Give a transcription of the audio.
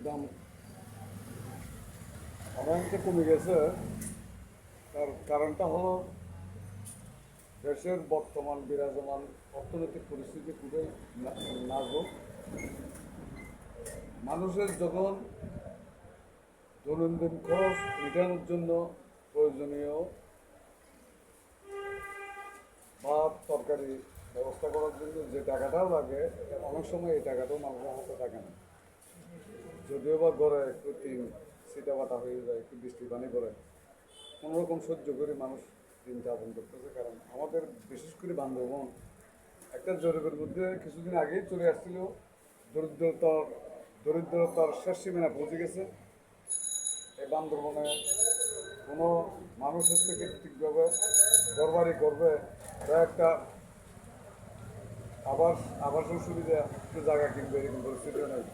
দাম অনেকটা কমে গেছে। তার কারণটা হলো দেশের বর্তমান বিরাজমান অর্থনৈতিক পরিস্থিতি খুবই নাজুক। মানুষের যখন দৈনন্দিন খরচ মেটানোর জন্য প্রয়োজনীয় ভাত তরকারি ব্যবস্থা করার জন্য যে টাকাটাও লাগে, অনেক সময় এই টাকাটাও মানুষের হাতে থাকে না। যদিও বা ঘরে একটু টিন সিটা বাটা হয়ে যায়, একটু বৃষ্টি পানি করে কোনোরকম সহ্য করে মানুষ দিন যাপন করতেছে। কারণ আমাদের বিশেষ করে বান্ধবন একটা জরিপের মধ্যে কিছুদিন আগেই চলে আসছিল, দরিদ্রতার দরিদ্রতার শেষ সীমানা পৌঁছে গেছে। এই বান্দরবনে কোনো মানুষের থেকে ঠিকভাবে ঘরবাড়ি করবে বা একটা আবাসন সুবিধা একটু জায়গা কিনবে এরকম পরিস্থিতিও নেই।